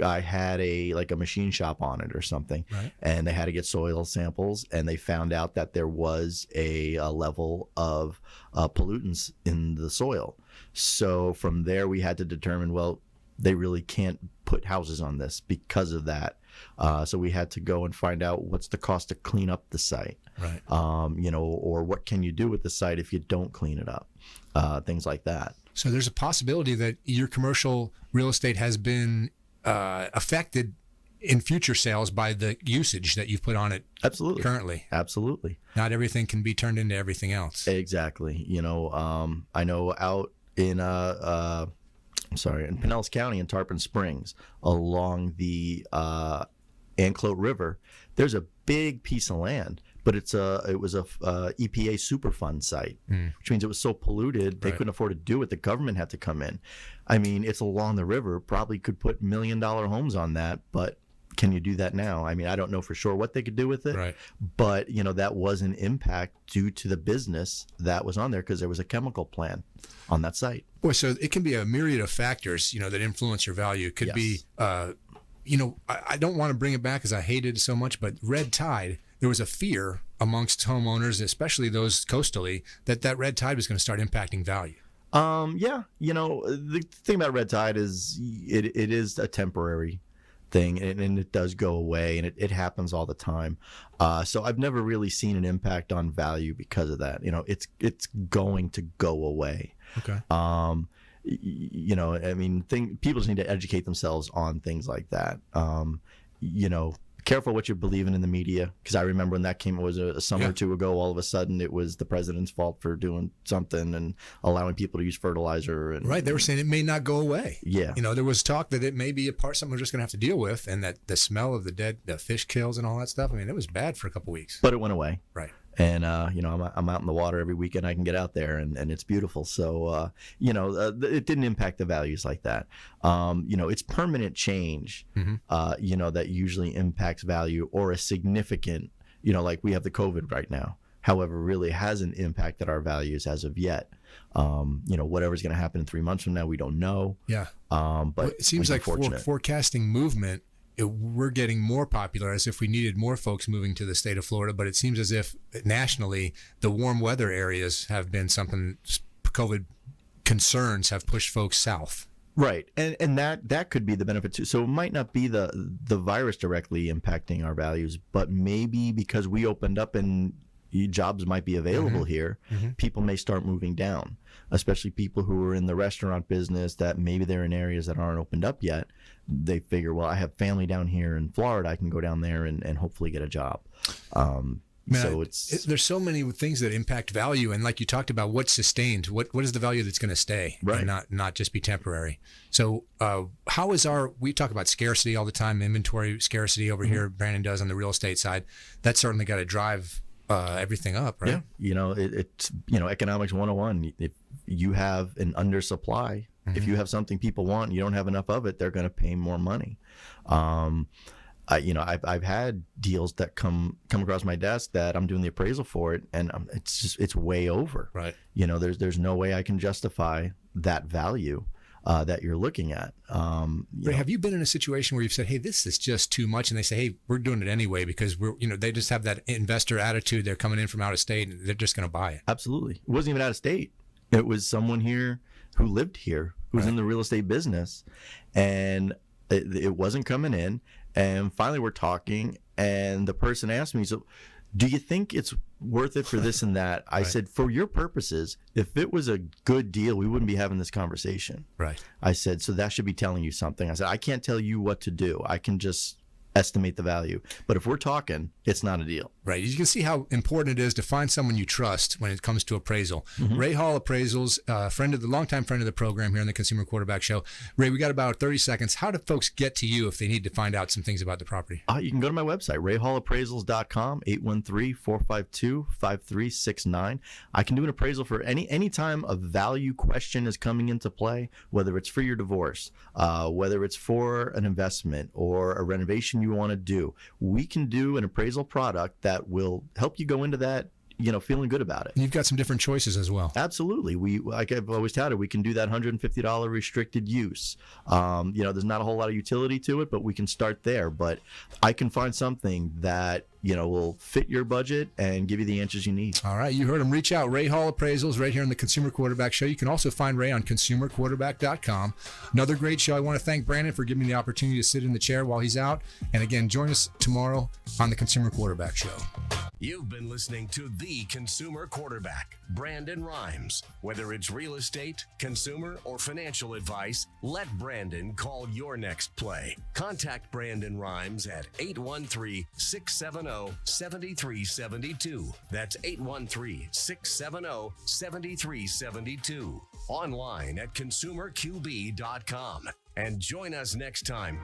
S7: guy had a machine shop on it or something,
S2: right.
S7: and they had to get soil samples, and they found out that there was a level of pollutants in the soil. So from there, we had to determine, well, they really can't put houses on this because of that. So we had to go and find out what's the cost to clean up the site,
S2: right.
S7: Or what can you do with the site if you don't clean it up, things like that.
S2: So there's a possibility that your commercial real estate has been affected in future sales by the usage that you've put on it.
S7: Absolutely.
S2: Currently.
S7: Absolutely.
S2: Not everything can be turned into everything else.
S7: Exactly. I know out in in Pinellas County in Tarpon Springs, along the Anclote River, there's a big piece of land, but it was a EPA Superfund site, which means it was so polluted they couldn't afford to do it. The government had to come in. I mean, it's along the river, probably could put $1 million homes on that, but can you do that now? I mean, I don't know for sure what they could do with it,
S2: right.
S7: But that was an impact due to the business that was on there because there was a chemical plant on that site.
S2: Boy, so it can be a myriad of factors, that influence your value. It could be, I don't want to bring it back because I hated it so much, but red tide, there was a fear amongst homeowners, especially those coastally, that red tide was going to start impacting value.
S7: The thing about red tide is it is a temporary thing, and it does go away, and it happens all the time. So I've never really seen an impact on value because of that. It's going to go away.
S2: Okay.
S7: People just need to educate themselves on things like that. Careful what you're believing in the media, because I remember when that came, it was a summer or two ago, all of a sudden it was the president's fault for doing something and allowing people to use fertilizer.
S2: Right. They were saying it may not go away.
S7: Yeah.
S2: There was talk that it may be something we're just going to have to deal with, and that the smell of the fish kills and all that stuff. I mean, it was bad for a couple of weeks.
S7: But it went away.
S2: Right.
S7: And, I'm out in the water every weekend. I can get out there and it's beautiful. So, it didn't impact the values like that. It's permanent change, that usually impacts value, or a significant, like we have the COVID right now. However, really hasn't impacted our values as of yet. Whatever's going to happen in 3 months from now, we don't know.
S2: Yeah.
S7: But
S2: it seems like forecasting movement, we're getting more popular, as if we needed more folks moving to the state of Florida. But it seems as if nationally, the warm weather areas have been something COVID concerns have pushed folks south.
S7: Right. And that could be the benefit too. So it might not be the virus directly impacting our values, but maybe because we opened up and jobs might be available here, people may start moving down, especially people who are in the restaurant business that maybe they're in areas that aren't opened up yet. They figure, well, I have family down here in Florida. I can go down there and hopefully get a job. So
S2: there's so many things that impact value, and like you talked about, what's sustained, what is the value that's going to stay,
S7: right?
S2: And not just be temporary. So how is we talk about scarcity all the time, inventory scarcity over here. Brandon does on the real estate side. That's certainly got to drive everything up, right?
S7: Yeah, it's economics 101. If you have an undersupply, if you have something people want and you don't have enough of it, they're going to pay more money. I've had deals that come across my desk that I'm doing the appraisal for it, and it's way over.
S2: Right.
S7: There's no way I can justify that value that you're looking at.
S2: Have you been in a situation where you've said, hey, this is just too much, and they say, hey, we're doing it anyway because they just have that investor attitude. They're coming in from out of state and they're just going to buy it.
S7: Absolutely. It wasn't even out of state. It was someone here who lived here, who was in the real estate business, and it wasn't coming in. And finally we're talking, and the person asked me, so do you think it's worth it for this and that? I said, for your purposes, if it was a good deal, we wouldn't be having this conversation.
S2: Right.
S7: I said, so that should be telling you something. I said, I can't tell you what to do. I can just estimate the value. But if we're talking, it's not a deal.
S2: Right. You can see how important it is to find someone you trust when it comes to appraisal. Ray Hall Appraisals, longtime friend of the program here on the Consumer Quarterback Show. Ray, we got about 30 seconds. How do folks get to you if they need to find out some things about the property?
S7: You can go to my website, rayhallappraisals.com, 813-452-5369. I can do an appraisal for any time a value question is coming into play, whether it's for your divorce, whether it's for an investment or a renovation you want to do. We can do an appraisal product that will help you go into that feeling good about it.
S2: And you've got some different choices as well.
S7: Absolutely. Like I've always touted, we can do that $150 restricted use. There's not a whole lot of utility to it, but we can start there. But I can find something that will fit your budget and give you the answers you need.
S2: All right, you heard him. Reach out, Ray Hall Appraisals, right here on the Consumer Quarterback Show. You can also find Ray on consumerquarterback.com. Another great show. I want to thank Brandon for giving me the opportunity to sit in the chair while he's out. And again, join us tomorrow on the Consumer Quarterback Show.
S1: You've been listening to the Consumer Quarterback, Brandon Rhymes. Whether it's real estate, consumer, or financial advice, let Brandon call your next play. Contact Brandon Rhymes at 813-670-7372. That's 813-670-7372. Online at consumerqb.com. And join us next time